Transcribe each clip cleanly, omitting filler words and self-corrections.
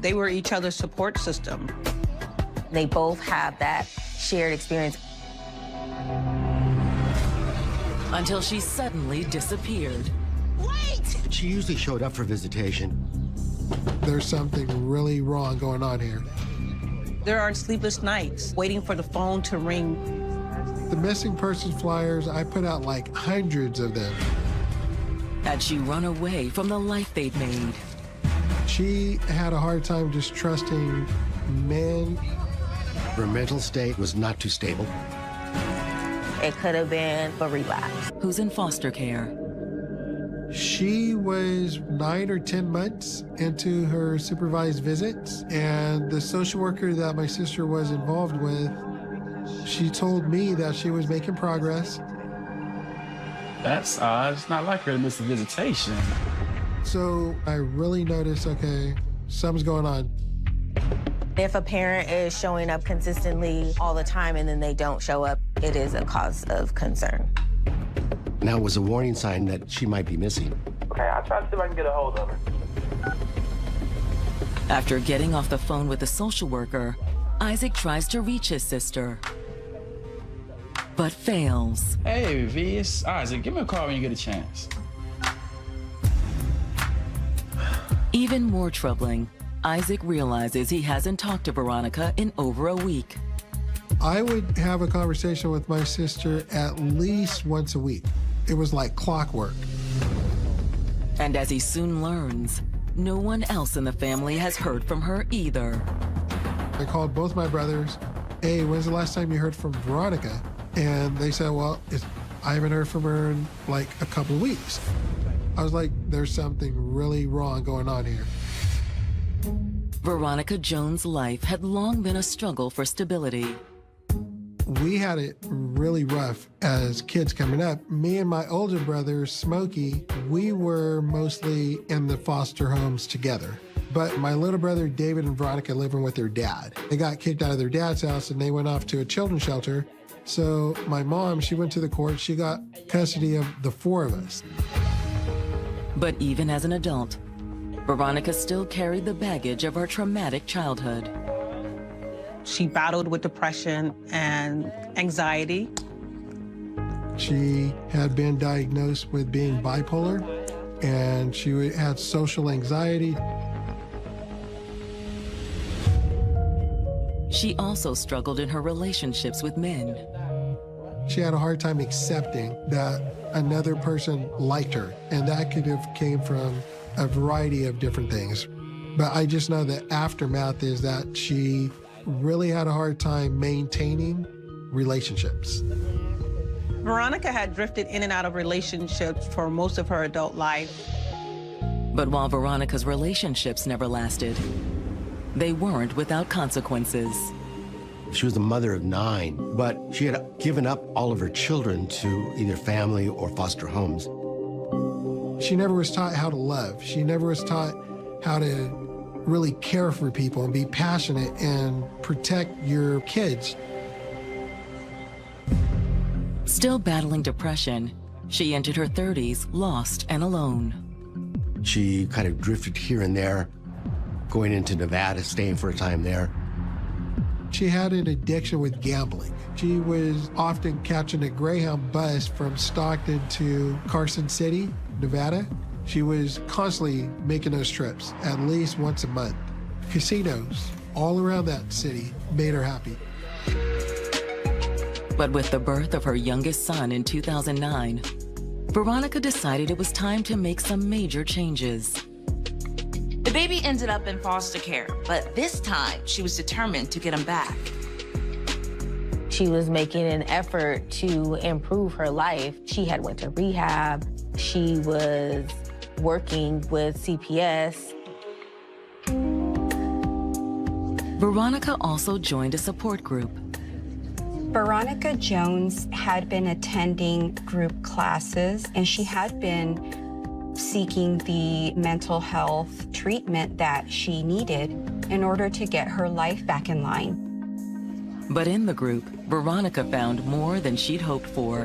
They were each other's support system. They both have that shared experience. Until she suddenly disappeared. Wait! She usually showed up for visitation. There's something really wrong going on here. There are sleepless nights waiting for the phone to ring. The missing persons flyers, I put out like hundreds of them. Had she run away from the life they'd made? She had a hard time just trusting men. Her mental state was not too stable. It could have been a relapse. Who's in foster care? She was 9 or 10 months into her supervised visits, and the social worker that my sister was involved with, she told me that she was making progress. That's odd. It's not like her to miss a visitation. So I really noticed, okay, something's going on. If a parent is showing up consistently all the time and then they don't show up, it is a cause of concern. Now it was a warning sign that she might be missing. Okay, I'll try to see if I can get a hold of her. After getting off the phone with the social worker, Isaac tries to reach his sister, but fails. Hey, V, it's Isaac. Give me a call when you get a chance. Even more troubling, Isaac realizes he hasn't talked to Veronica in over a week. I would have a conversation with my sister at least once a week. It was like clockwork. And as he soon learns, no one else in the family has heard from her either. I called both my brothers. Hey, when's the last time you heard from Veronica? And they said, well, I haven't heard from her in like a couple of weeks. I was like, there's something really wrong going on here. Veronica Jones' life had long been a struggle for stability. We had it really rough as kids coming up. Me and my older brother, Smokey, we were mostly in the foster homes together. But my little brother, David, and Veronica living with their dad. They got kicked out of their dad's house and they went off to a children's shelter. So my mom, she went to the court. She got custody of the 4 of us. But even as an adult, Veronica still carried the baggage of her traumatic childhood. She battled with depression and anxiety. She had been diagnosed with being bipolar, and she had social anxiety. She also struggled in her relationships with men. She had a hard time accepting that another person liked her, and that could have came from a variety of different things. But I just know the aftermath is that she really had a hard time maintaining relationships. Veronica had drifted in and out of relationships for most of her adult life. But while Veronica's relationships never lasted, they weren't without consequences. She was the mother of 9, but she had given up all of her children to either family or foster homes. She never was taught how to love. She never was taught how to really care for people and be passionate and protect your kids. Still battling depression, she entered her 30s lost and alone. She kind of drifted here and there, going into Nevada, staying for a time there. She had an addiction with gambling. She was often catching a Greyhound bus from Stockton to Carson City, Nevada. She was constantly making those trips, at least once a month. Casinos all around that city made her happy. But with the birth of her youngest son in 2009, Veronica decided it was time to make some major changes. The baby ended up in foster care, but this time she was determined to get him back. She was making an effort to improve her life. She had went to rehab. She was working with CPS. Veronica also joined a support group. Veronica Jones had been attending group classes, and she had been seeking the mental health treatment that she needed in order to get her life back in line. But in the group, Veronica found more than she'd hoped for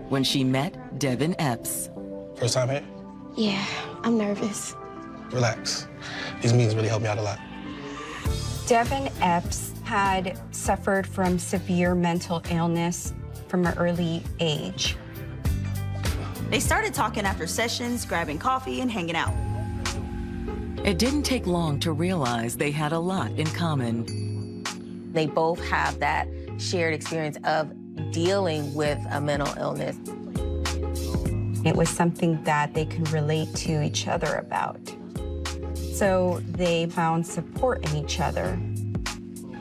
when she met Devin Epps. First time here? Yeah, I'm nervous. relax. These meetings really help me out a lot. Devin Epps had suffered from severe mental illness from an early age. They started talking after sessions, grabbing coffee and hanging out. It didn't take long to realize they had a lot in common. They both have that shared experience of dealing with a mental illness. It was something that they could relate to each other about. So they found support in each other.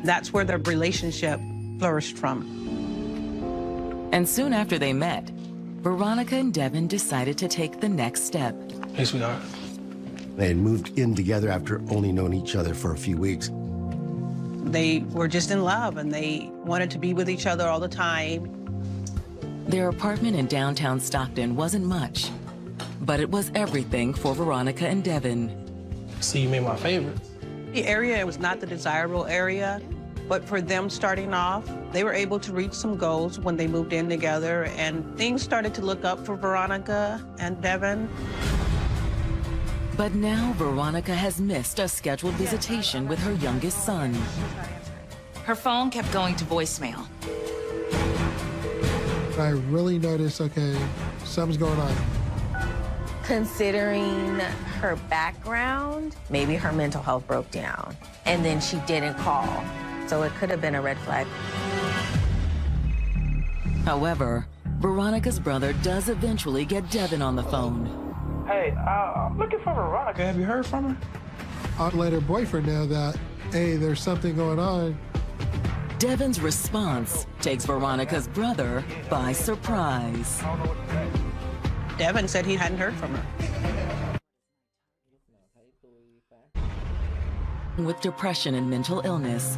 That's where their relationship flourished from. And soon after they met, Veronica and Devin decided to take the next step. Hey, sweetheart. They had moved in together after only knowing each other for a few weeks. They were just in love, and they wanted to be with each other all the time. Their apartment in downtown Stockton wasn't much, but it was everything for Veronica and Devin. See, you made my favorite. The area was not the desirable area, but for them starting off, they were able to reach some goals when they moved in together, and things started to look up for Veronica and Devin. But now Veronica has missed a scheduled visitation with her youngest son. Her phone kept going to voicemail. I really noticed, okay, something's going on. Considering her background, maybe her mental health broke down, and then she didn't call. So it could have been a red flag. However, Veronica's brother does eventually get Devin on the phone. Hey, I'm looking for Veronica. Have you heard from her? I'd let her boyfriend know that, hey, there's something going on. Devin's response takes Veronica's brother by surprise. Devin said he hadn't heard from her. With depression and mental illness,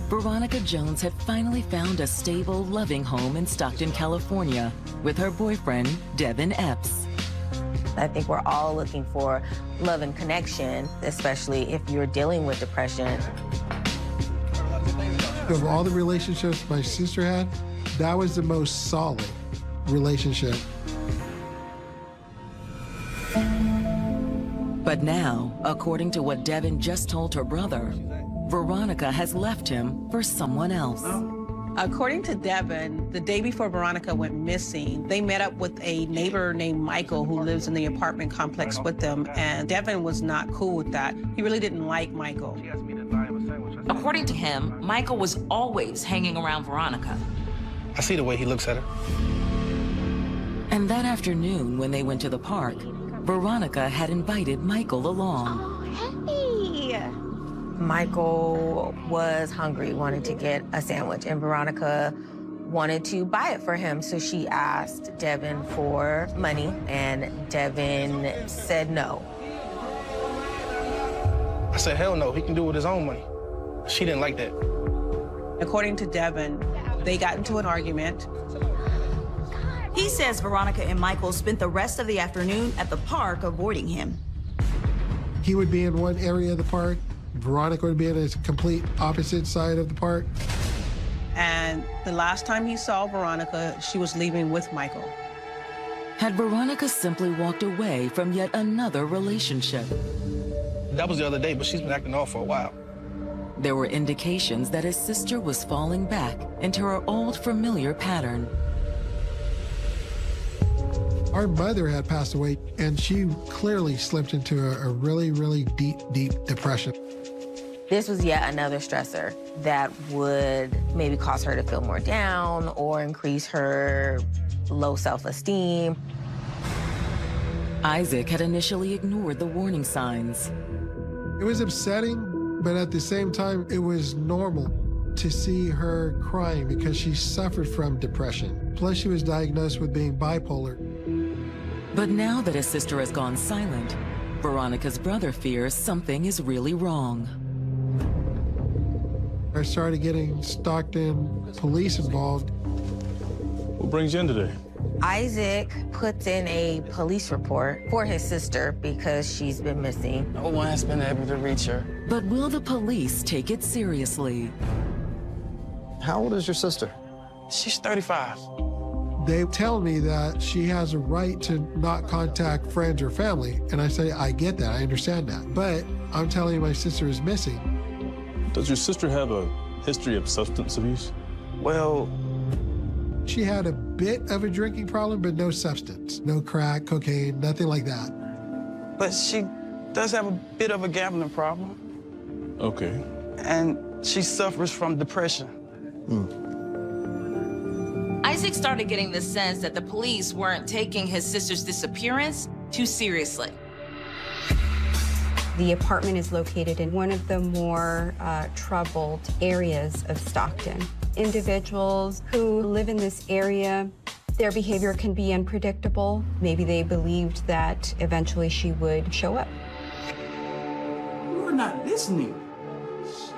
Veronica Jones had finally found a stable, loving home in Stockton, California, with her boyfriend, Devin Epps. I think we're all looking for love and connection, especially if you're dealing with depression. Of all the relationships my sister had, that was the most solid relationship. But now, according to what Devin just told her brother, Veronica has left him for someone else. According to Devin, the day before Veronica went missing, they met up with a neighbor named Michael who lives in the apartment complex with them, and Devin was not cool with that. He really didn't like Michael. According to him, Michael was always hanging around Veronica. I see the way he looks at her. And that afternoon, when they went to the park, Veronica had invited Michael along. Hey! Michael was hungry, wanted to get a sandwich, and Veronica wanted to buy it for him. So she asked Devin for money, and Devin said no. I said, hell no, he can do it with his own money. She didn't like that. According to Devin, they got into an argument. He says Veronica and Michael spent the rest of the afternoon at the park avoiding him. He would be in one area of the park. Veronica would be in a complete opposite side of the park. And the last time he saw Veronica, she was leaving with Michael. Had Veronica simply walked away from yet another relationship? That was the other day, but she's been acting off for a while. There were indications that his sister was falling back into her old familiar pattern. Our mother had passed away, and she clearly slipped into a really, really deep, deep depression. This was yet another stressor that would maybe cause her to feel more down or increase her low self-esteem. Isaac had initially ignored the warning signs. It was upsetting, but at the same time, it was normal to see her crying because she suffered from depression. Plus, she was diagnosed with being bipolar. But now that his sister has gone silent, Veronica's brother fears something is really wrong. I started getting Stockton police involved. What brings you in today? Isaac puts in a police report for his sister because she's been missing. No one has been able to reach her. But will the police take it seriously? How old is your sister? She's 35. They tell me that she has a right to not contact friends or family. And I say, I get that, I understand that. But I'm telling you my sister is missing. Does your sister have a history of substance abuse? Well, she had a bit of a drinking problem, but no substance. No crack, cocaine, nothing like that. But she does have a bit of a gambling problem. Okay. And she suffers from depression. Isaac started getting the sense that the police weren't taking his sister's disappearance too seriously. The apartment is located in one of the more troubled areas of Stockton. Individuals who live in this area, their behavior can be unpredictable. Maybe they believed that eventually she would show up. You're not listening.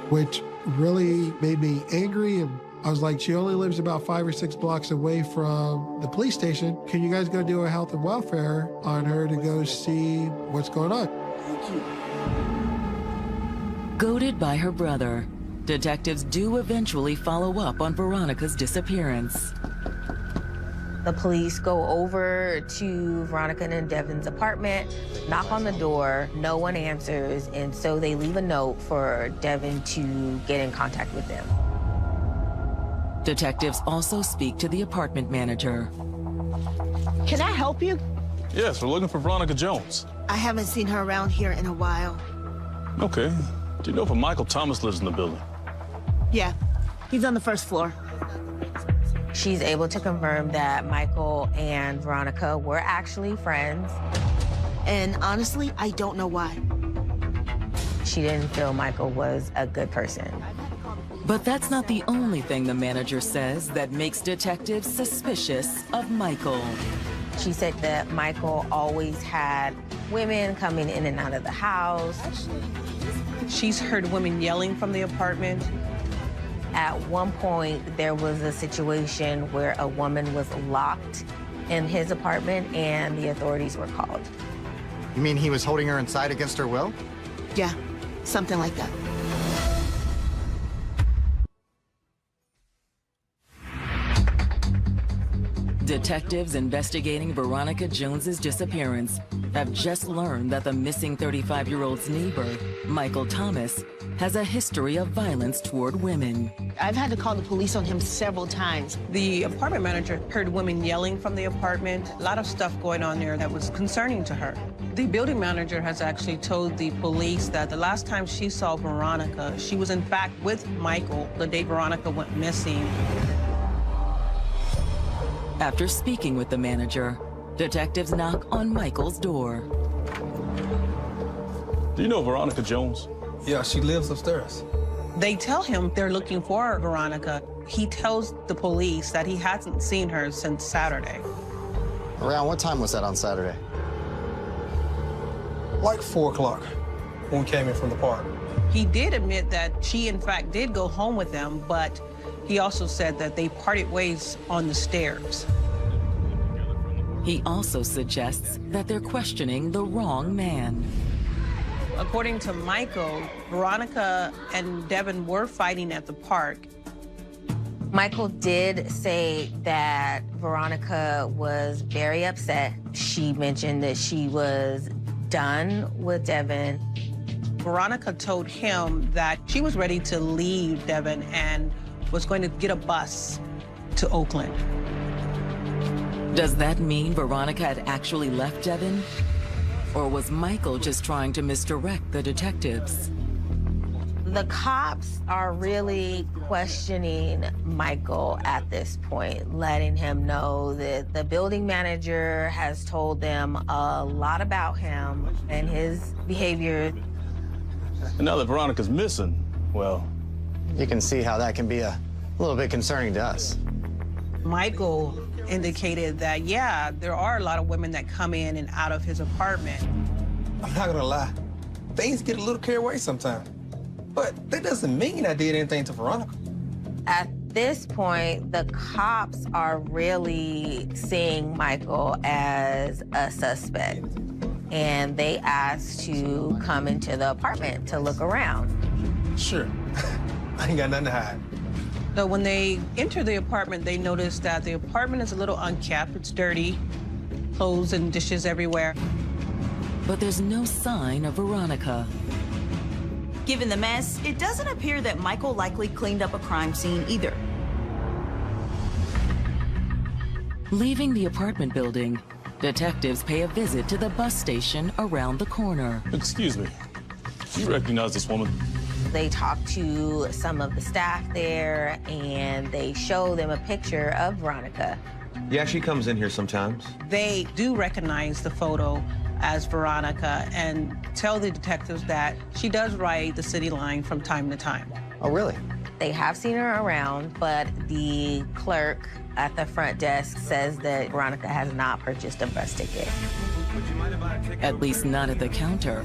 Which really made me angry, and I was like, she only lives about 5 or 6 blocks away from the police station. Can you guys go do a health and welfare on her to go see what's going on? Goaded by her brother, detectives do eventually follow up on Veronica's disappearance. The police go over to Veronica and Devin's apartment, knock on the door, no one answers, and so they leave a note for Devin to get in contact with them. Detectives also speak to the apartment manager. Can I help you? Yes, we're looking for Veronica Jones. I haven't seen her around here in a while. Okay. Do you know if a Michael Thomas lives in the building? Yeah, he's on the first floor. She's able to confirm that Michael and Veronica were actually friends. And honestly, I don't know why. She didn't feel Michael was a good person. But that's not the only thing the manager says that makes detectives suspicious of Michael. She said that Michael always had women coming in and out of the house. She's heard women yelling from the apartment. At one point, there was a situation where a woman was locked in his apartment and the authorities were called. You mean he was holding her inside against her will? Yeah, something like that. Detectives investigating Veronica Jones's disappearance have just learned that the missing 35-year-old's neighbor, Michael Thomas, has a history of violence toward women. I've had to call the police on him several times. The apartment manager heard women yelling from the apartment, a lot of stuff going on there that was concerning to her. The building manager has actually told the police that the last time she saw Veronica, she was in fact with Michael the day Veronica went missing. After speaking with the manager, detectives knock on Michael's door. Do you know Veronica Jones? Yeah, she lives upstairs. They tell him they're looking for Veronica. He tells the police that he hasn't seen her since Saturday. Around what time was that on Saturday? Like 4 o'clock when we came in from the park. He did admit that she, in fact, did go home with them, but he also said that they parted ways on the stairs. He also suggests that they're questioning the wrong man. According to Michael, Veronica and Devin were fighting at the park. Michael did say that Veronica was very upset. She mentioned that she was done with Devin. Veronica told him that she was ready to leave Devin and was going to get a bus to Oakland. Does that mean Veronica had actually left Devin? Or was Michael just trying to misdirect the detectives? The cops are really questioning Michael at this point, letting him know that the building manager has told them a lot about him and his behavior. And now that Veronica's missing, well, you can see how that can be a little bit concerning to us. Michael indicated that, yeah, there are a lot of women that come in and out of his apartment. I'm not gonna lie, things get a little carried away sometimes. But that doesn't mean I did anything to Veronica. At this point, the cops are really seeing Michael as a suspect. And they asked to come into the apartment to look around. Sure. I ain't got nothing to hide. So when they enter the apartment, they notice that the apartment is a little unkept. It's dirty, clothes and dishes everywhere. But there's no sign of Veronica. Given the mess, it doesn't appear that Michael likely cleaned up a crime scene either. Leaving the apartment building, detectives pay a visit to the bus station around the corner. Excuse me, do you recognize this woman? They talk to some of the staff there, and they show them a picture of Veronica. Yeah, she comes in here sometimes. They do recognize the photo as Veronica and tell the detectives that she does ride the city line from time to time. Oh, really? They have seen her around, but the clerk at the front desk says that Veronica has not purchased a bus ticket. At least not at the counter.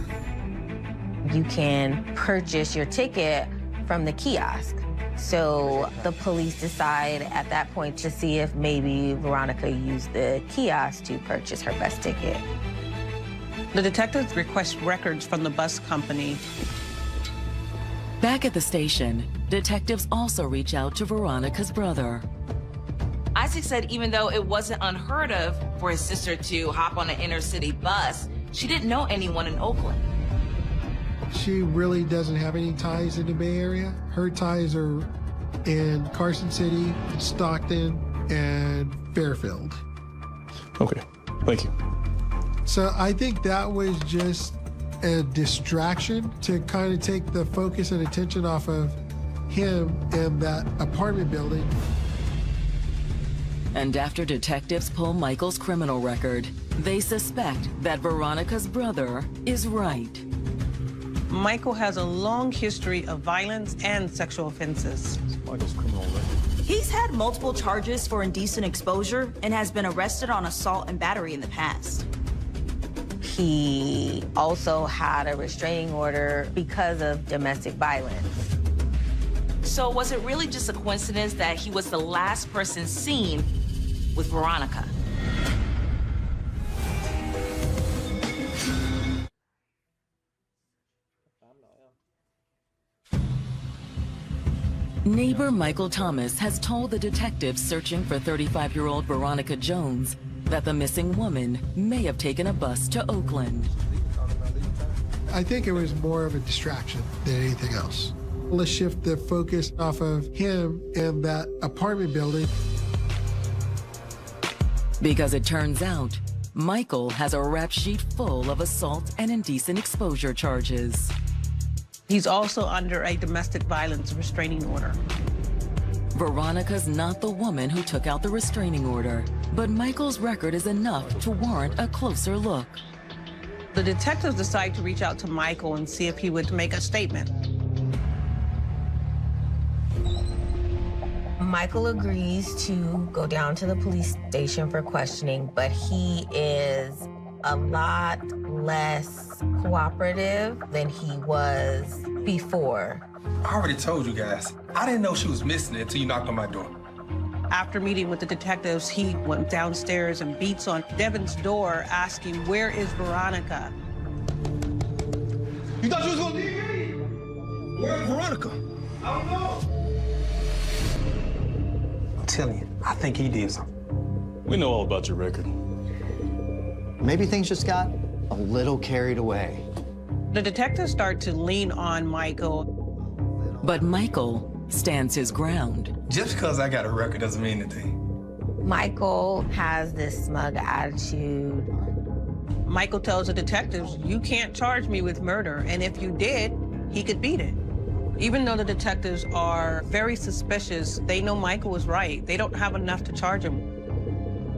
You can purchase your ticket from the kiosk. So the police decide at that point to see if maybe Veronica used the kiosk to purchase her bus ticket. The detectives request records from the bus company. Back at the station, detectives also reach out to Veronica's brother. Isaac said even though it wasn't unheard of for his sister to hop on an inner city bus, she didn't know anyone in Oakland. She really doesn't have any ties in the Bay Area. Her ties are in Carson City, Stockton, and Fairfield. Okay, thank you. So I think that was just a distraction to kind of take the focus and attention off of him and that apartment building. And after detectives pull Michael's criminal record, they suspect that Veronica's brother is right. Michael has a long history of violence and sexual offenses. Michael's criminal record. He's had multiple charges for indecent exposure and has been arrested on assault and battery in the past. He also had a restraining order because of domestic violence. So was it really just a coincidence that he was the last person seen with Veronica? Neighbor Michael Thomas has told the detectives searching for 35-year-old Veronica Jones that the missing woman may have taken a bus to Oakland. I think it was more of a distraction than anything else. Let's shift the focus off of him and that apartment building. Because it turns out, Michael has a rap sheet full of assault and indecent exposure charges. He's also under a domestic violence restraining order. Veronica's not the woman who took out the restraining order, but Michael's record is enough to warrant a closer look. The detectives decide to reach out to Michael and see if he would make a statement. Michael agrees to go down to the police station for questioning, but he is a lot less cooperative than he was before. I already told you guys, I didn't know she was missing until you knocked on my door. After meeting with the detectives, he went downstairs and beats on Devin's door, asking, "Where is Veronica?" You thought you was gonna leave me? Where's Veronica? I don't know. I'm telling you, I think he did something. We know all about your record. Maybe things just got a little carried away. The detectives start to lean on Michael. But Michael stands his ground. Just because I got a record doesn't mean anything. Michael has this smug attitude. Michael tells the detectives, "You can't charge me with murder, and if you did, he could beat it." Even though the detectives are very suspicious, they know Michael was right. They don't have enough to charge him.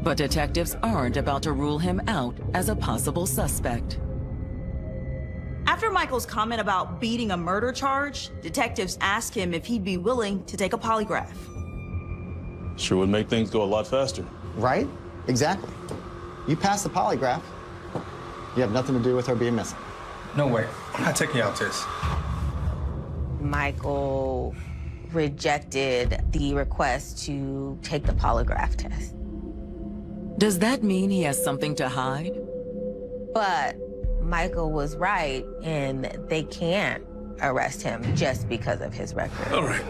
But detectives aren't about to rule him out as a possible suspect. After Michael's comment about beating a murder charge, detectives ask him if he'd be willing to take a polygraph. Sure would make things go a lot faster. Right? Exactly. You pass the polygraph, you have nothing to do with her being missing. No way. I'm not taking y'all tests. Michael rejected the request to take the polygraph test. Does that mean he has something to hide? But Michael was right, and they can't arrest him just because of his record. All right.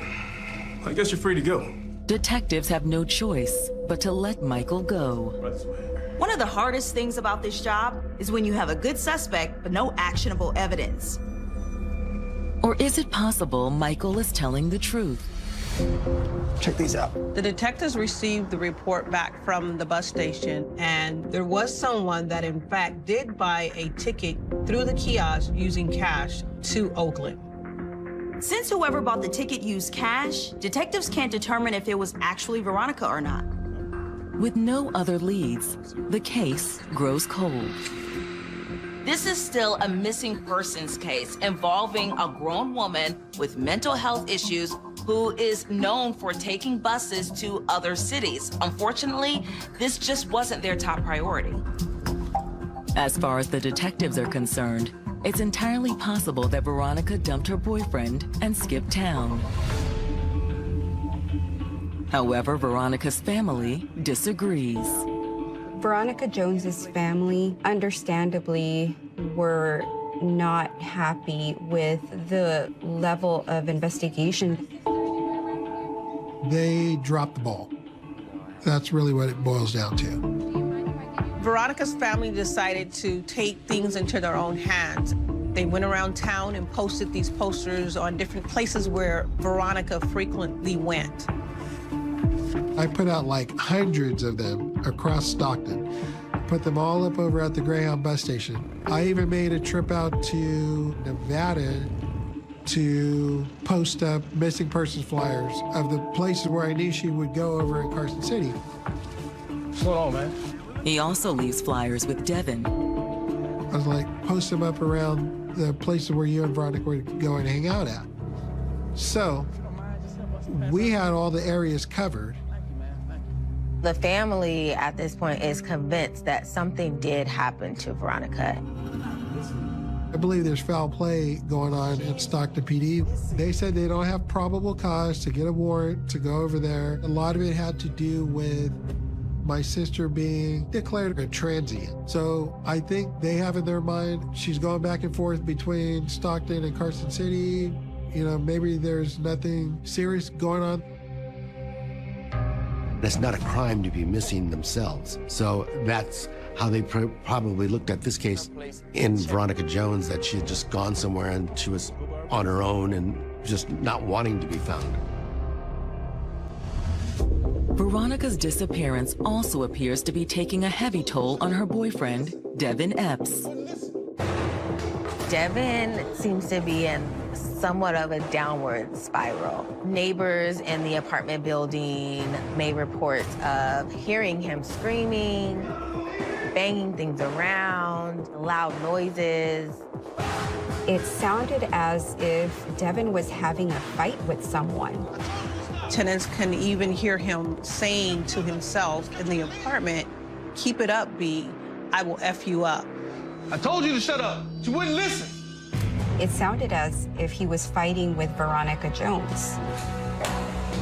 I guess you're free to go. Detectives have no choice but to let Michael go. One of the hardest things about this job is when you have a good suspect but no actionable evidence. Or is it possible Michael is telling the truth? Check these out. The detectives received the report back from the bus station, and there was someone that in fact did buy a ticket through the kiosk using cash to Oakland. Since whoever bought the ticket used cash, detectives can't determine if it was actually Veronica or not. With no other leads, the case grows cold. This is still a missing persons case involving a grown woman with mental health issues who is known for taking buses to other cities. Unfortunately, this just wasn't their top priority. As far as the detectives are concerned, it's entirely possible that Veronica dumped her boyfriend and skipped town. However, Veronica's family disagrees. Veronica Jones's family, understandably, were not happy with the level of investigation. They dropped the ball. That's really what it boils down to. Veronica's family decided to take things into their own hands. They went around town and posted these posters on different places where Veronica frequently went. I put out like hundreds of them across Stockton, put them all up over at the Greyhound bus station. I even made a trip out to Nevada to post up missing persons flyers of the places where I knew she would go over in Carson City. What's going on, man? He also leaves flyers with Devin. I was like, post them up around the places where you and Veronica would go and hang out at. So we had all the areas covered. The family at this point is convinced that something did happen to Veronica. I believe there's foul play going on at Stockton PD. They said they don't have probable cause to get a warrant to go over there. A lot of it had to do with my sister being declared a transient. So I think they have in their mind she's going back and forth between Stockton and Carson City. You know, maybe there's nothing serious going on. It's not a crime to be missing themselves. So that's how they probably looked at this case in Veronica Jones, that she had just gone somewhere and she was on her own and just not wanting to be found. Veronica's disappearance also appears to be taking a heavy toll on her boyfriend, Devin Epps. Devin seems to be in somewhat of a downward spiral. Neighbors in the apartment building made reports of hearing him screaming, banging things around, loud noises. It sounded as if Devin was having a fight with someone. Tenants can even hear him saying to himself in the apartment, "Keep it up, B. I will F you up." I told you to shut up. You wouldn't listen. It sounded as if he was fighting with Veronica Jones.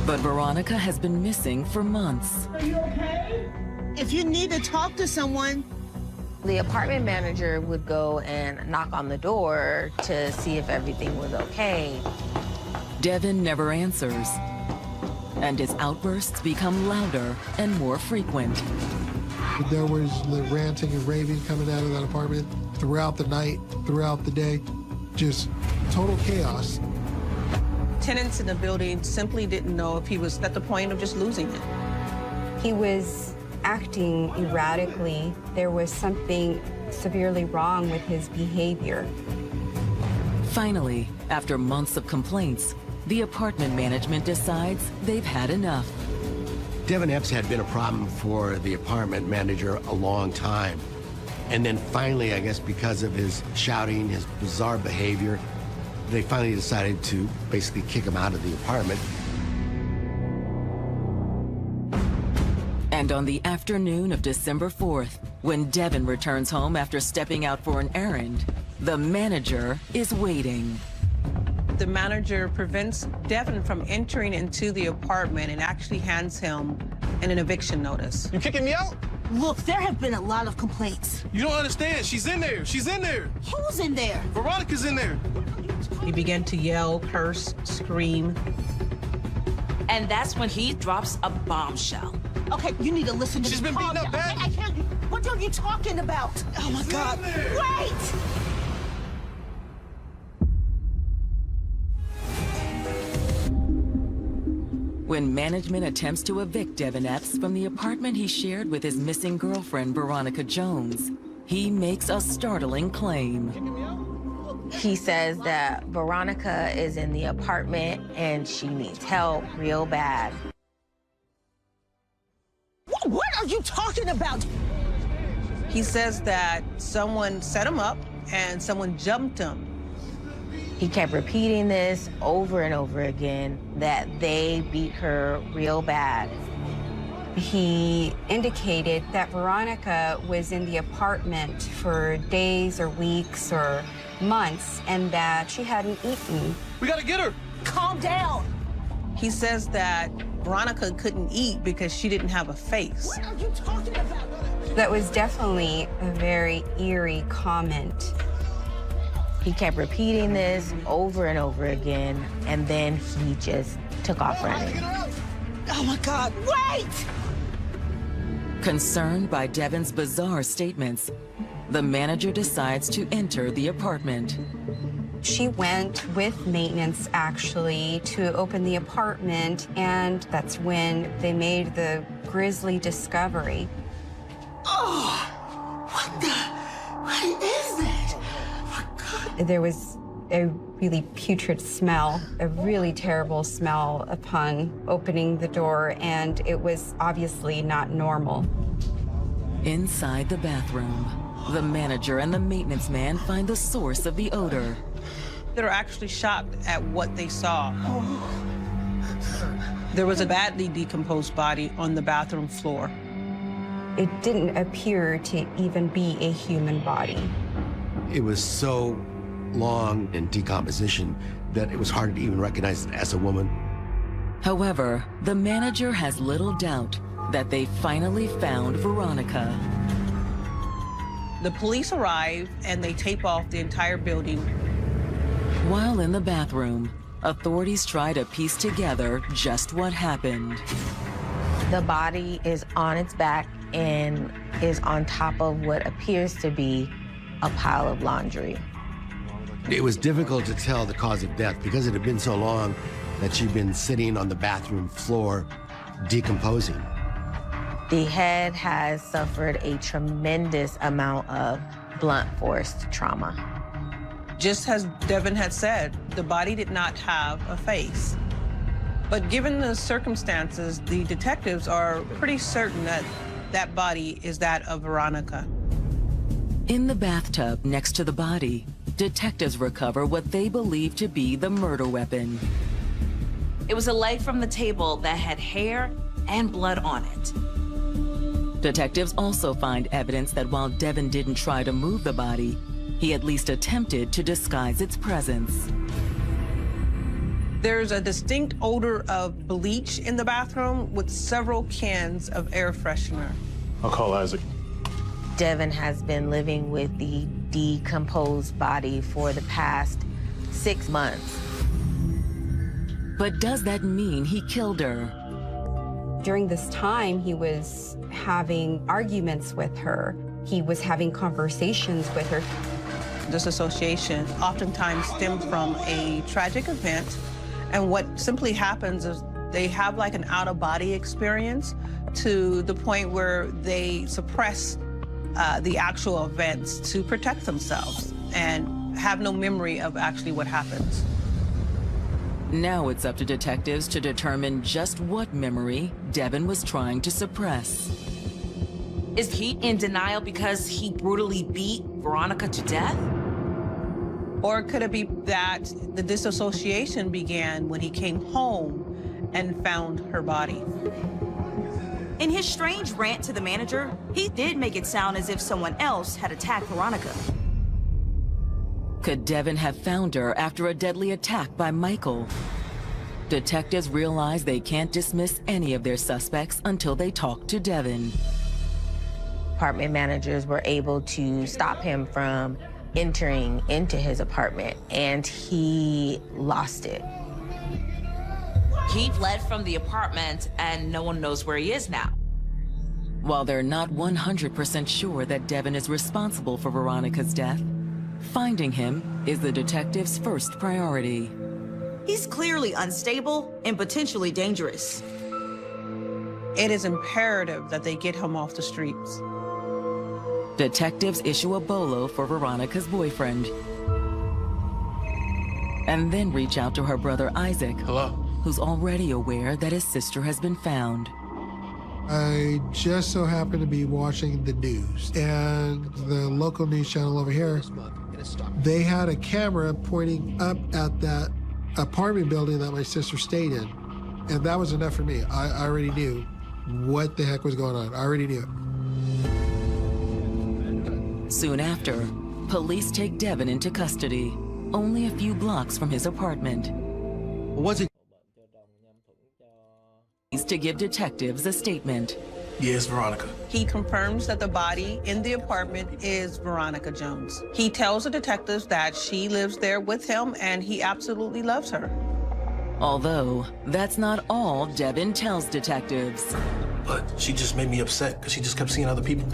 But Veronica has been missing for months. Are you okay? If you need to talk to someone. The apartment manager would go and knock on the door to see if everything was okay. Devin never answers, and his outbursts become louder and more frequent. There was the ranting and raving coming out of that apartment throughout the night, throughout the day. Just total chaos. Tenants in the building simply didn't know if he was at the point of just losing it. He was acting erratically. There was something severely wrong with his behavior. Finally, after months of complaints, the apartment management decides they've had enough. Devin Epps had been a problem for the apartment manager a long time. And then finally, I guess because of his shouting, his bizarre behavior, they finally decided to basically kick him out of the apartment. And on the afternoon of December 4th, when Devin returns home after stepping out for an errand, the manager is waiting. The manager prevents Devin from entering into the apartment and actually hands him an eviction notice. You kicking me out? Look, there have been a lot of complaints. You don't understand. She's in there. She's in there. Who's in there? Veronica's in there. He began to yell, curse, scream. And that's when he drops a bombshell. Okay, you need to listen to me. She's been Calm beaten up down. bad. I can't. What are you talking about? Oh my God! Wait! When management attempts to evict Devin Epps from the apartment he shared with his missing girlfriend, Veronica Jones, he makes a startling claim. He says that Veronica is in the apartment and she needs help real bad. What are you talking about? He says that someone set him up and someone jumped him. He kept repeating this over and over again, that they beat her real bad. He indicated that Veronica was in the apartment for days or weeks or months and that she hadn't eaten. We gotta get her. Calm down. He says that Veronica couldn't eat because she didn't have a face. What are you talking about? That was definitely a very eerie comment. He kept repeating this over and over again, and then he just took off running. Oh my God, wait! Concerned by Devin's bizarre statements, the manager decides to enter the apartment. She went with maintenance, actually, to open the apartment, and that's when they made the grisly discovery. Oh, what is that? There was a really putrid smell, a really terrible smell upon opening the door, and it was obviously not normal. Inside the bathroom, the manager and the maintenance man find the source of the odor. They're actually shocked at what they saw. There was a badly decomposed body on the bathroom floor. It didn't appear to even be a human body. It was so long in decomposition that it was hard to even recognize it as a woman. However, the manager has little doubt that they finally found Veronica. The police arrive and they tape off the entire building. While in the bathroom, authorities try to piece together just what happened. The body is on its back and is on top of what appears to be a pile of laundry. It was difficult to tell the cause of death because it had been so long that she'd been sitting on the bathroom floor decomposing. The head has suffered a tremendous amount of blunt force trauma. Just as Devin had said, the body did not have a face. But given the circumstances, the detectives are pretty certain that that body is that of Veronica. In the bathtub next to the body, detectives recover what they believe to be the murder weapon. It was a leg from the table that had hair and blood on it. Detectives also find evidence that while Devin didn't try to move the body, he at least attempted to disguise its presence. There's a distinct odor of bleach in the bathroom with several cans of air freshener. I'll call Isaac. Devin has been living with the decomposed body for the past 6 months. But does that mean he killed her? During this time, he was having arguments with her. He was having conversations with her. This association oftentimes stems from a tragic event, and what simply happens is they have like an out-of-body experience to the point where they suppress the actual events to protect themselves and have no memory of actually what happens. Now it's up to detectives to determine just what memory Devin was trying to suppress. Is he in denial because he brutally beat Veronica to death? Or could it be that the disassociation began when he came home and found her body? In his strange rant to the manager, he did make it sound as if someone else had attacked Veronica. Could Devin have found her after a deadly attack by Michael? Detectives realize they can't dismiss any of their suspects until they talk to Devin. Apartment managers were able to stop him from entering into his apartment, and he lost it. He fled from the apartment and no one knows where he is now. While they're not 100% sure that Devin is responsible for Veronica's death, finding him is the detective's first priority. He's clearly unstable and potentially dangerous. It is imperative that they get him off the streets. Detectives issue a bolo for Veronica's boyfriend, and then reach out to her brother Isaac, who's already aware that his sister has been found. I just so happened to be watching the news, and the local news channel over here, they had a camera pointing up at that apartment building that my sister stayed in. And that was enough for me. I already knew what the heck was going on. I already knew it. Soon after, police take Devin into custody, only a few blocks from his apartment. Was it? To give detectives a statement. Yes, Veronica. He confirms that the body in the apartment is Veronica Jones. He tells the detectives that she lives there with him and he absolutely loves her. Although, that's not all Devin tells detectives. But she just made me upset because she just kept seeing other people.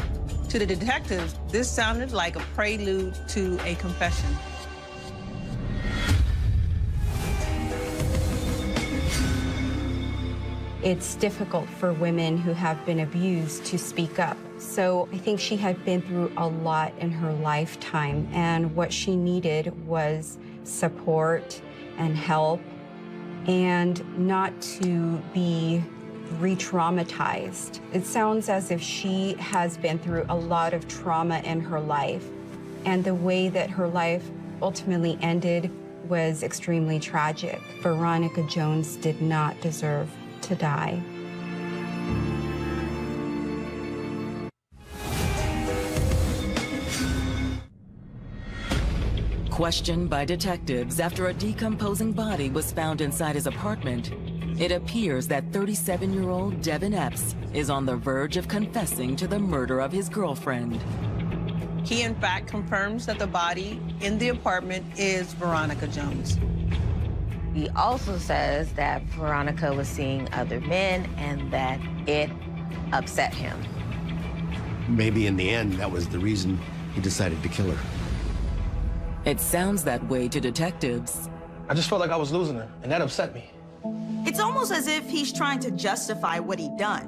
To the detectives, this sounded like a prelude to a confession. It's difficult for women who have been abused to speak up. So I think she had been through a lot in her lifetime, and what she needed was support and help, and not to be re-traumatized. It sounds as if she has been through a lot of trauma in her life, and the way that her life ultimately ended was extremely tragic. Veronica Jones did not deserve to die. Questioned by detectives after a decomposing body was found inside his apartment, it appears that 37-year-old Devin Epps is on the verge of confessing to the murder of his girlfriend. He, in fact, confirms that the body in the apartment is Veronica Jones. He also says that Veronica was seeing other men and that it upset him. Maybe in the end, that was the reason he decided to kill her. It sounds that way to detectives. I just felt like I was losing her, and that upset me. It's almost as if he's trying to justify what he'd done.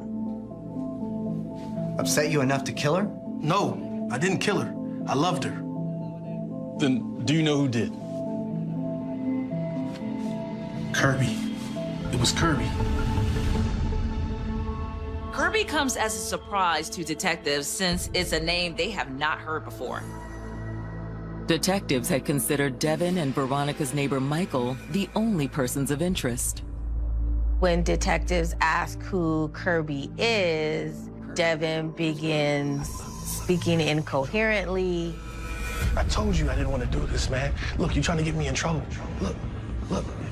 Upset you enough to kill her? No, I didn't kill her. I loved her. Then do you know who did? Kirby. It was Kirby. Kirby comes as a surprise to detectives since it's a name they have not heard before. Detectives had considered Devin and Veronica's neighbor Michael the only persons of interest. When detectives ask who Kirby is, Devin begins speaking incoherently. I told you I didn't want to do this, man. Look, you're trying to get me in trouble. Look.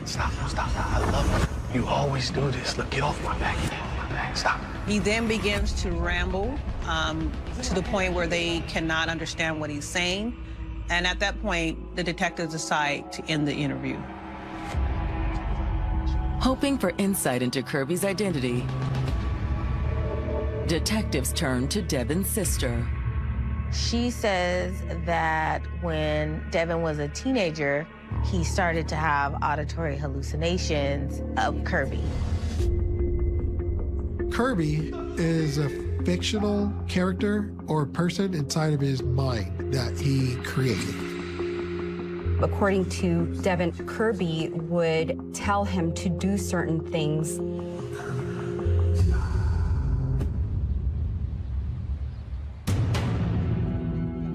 Stop. I love you. You always do this. Look, get off my back. Stop. He then begins to ramble to the point where they cannot understand what he's saying. And at that point, the detectives decide to end the interview. Hoping for insight into Kirby's identity, detectives turn to Devin's sister. She says that when Devin was a teenager, he started to have auditory hallucinations of Kirby. Kirby is a fictional character or person inside of his mind that he created. According to Devin, Kirby would tell him to do certain things.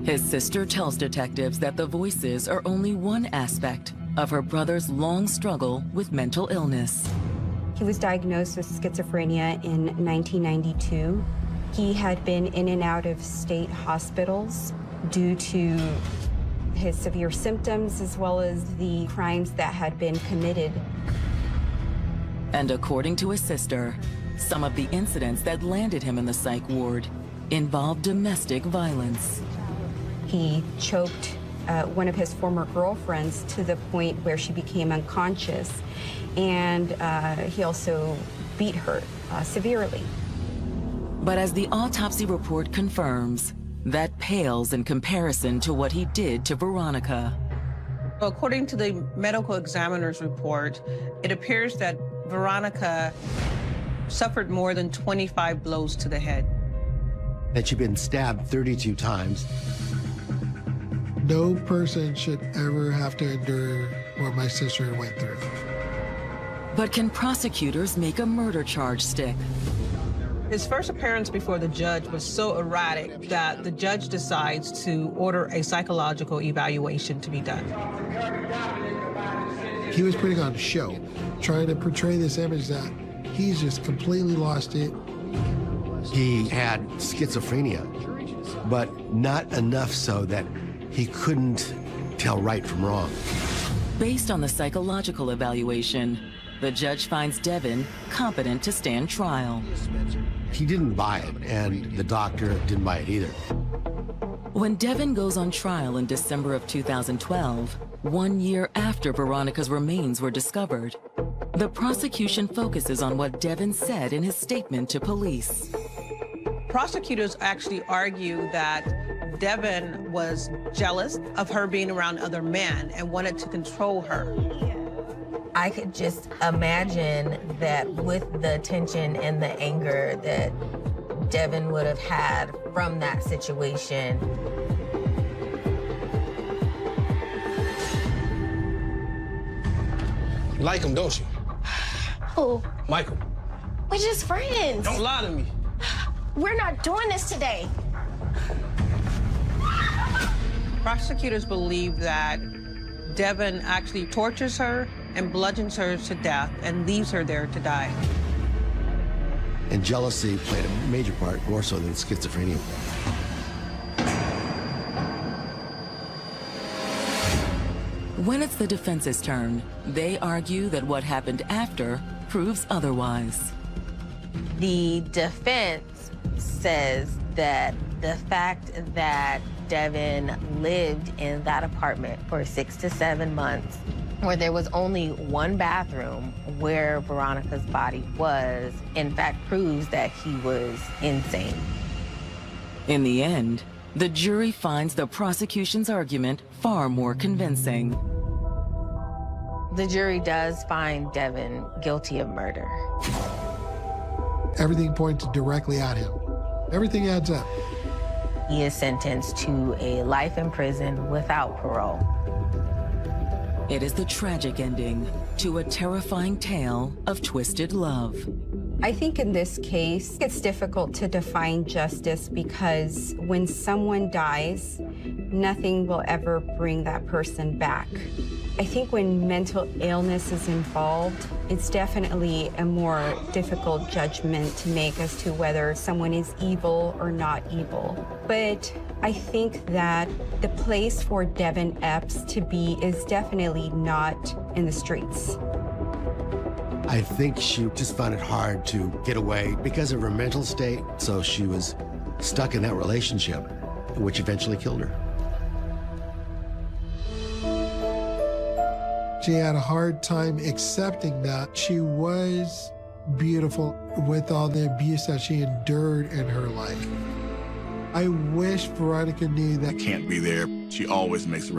His sister tells detectives that the voices are only one aspect of her brother's long struggle with mental illness. He was diagnosed with schizophrenia in 1992. He had been in and out of state hospitals due to his severe symptoms as well as the crimes that had been committed. And according to his sister, some of the incidents that landed him in the psych ward involved domestic violence. He choked one of his former girlfriends to the point where she became unconscious. And he also beat her severely. But as the autopsy report confirms, that pales in comparison to what he did to Veronica. According to the medical examiner's report, it appears that Veronica suffered more than 25 blows to the head. That she'd been stabbed 32 times. No person should ever have to endure what my sister went through. But can prosecutors make a murder charge stick? His first appearance before the judge was so erratic that the judge decides to order a psychological evaluation to be done. He was putting on a show, trying to portray this image that he's just completely lost it. He had schizophrenia, but not enough so that he couldn't tell right from wrong. Based on the psychological evaluation, the judge finds Devin competent to stand trial. He didn't buy it, and the doctor didn't buy it either. When Devin goes on trial in December of 2012, 1 year after Veronica's remains were discovered, the prosecution focuses on what Devin said in his statement to police. Prosecutors actually argue that Devin was jealous of her being around other men and wanted to control her. I could just imagine that with the tension and the anger that Devin would have had from that situation. You like him, don't you? Who? Michael. We're just friends. Don't lie to me. We're not doing this today. Prosecutors believe that Devin actually tortures her and bludgeons her to death and leaves her there to die. And jealousy played a major part, more so than schizophrenia. When it's the defense's turn, they argue that what happened after proves otherwise. The defense says that the fact that Devin lived in that apartment for 6 to 7 months, where there was only one bathroom where Veronica's body was, in fact proves that he was insane. In the end, the jury finds the prosecution's argument far more convincing. The jury does find Devin guilty of murder. Everything pointed directly at him. Everything adds up. He is sentenced to a life in prison without parole. It is the tragic ending to a terrifying tale of twisted love. I think in this case, it's difficult to define justice because when someone dies, nothing will ever bring that person back. I think when mental illness is involved, it's definitely a more difficult judgment to make as to whether someone is evil or not evil. But I think that the place for Devin Epps to be is definitely not in the streets. I think she just found it hard to get away because of her mental state, so she was stuck in that relationship, which eventually killed her. She had a hard time accepting that she was beautiful with all the abuse that she endured in her life. I wish Veronica knew that. Can't be there. She always makes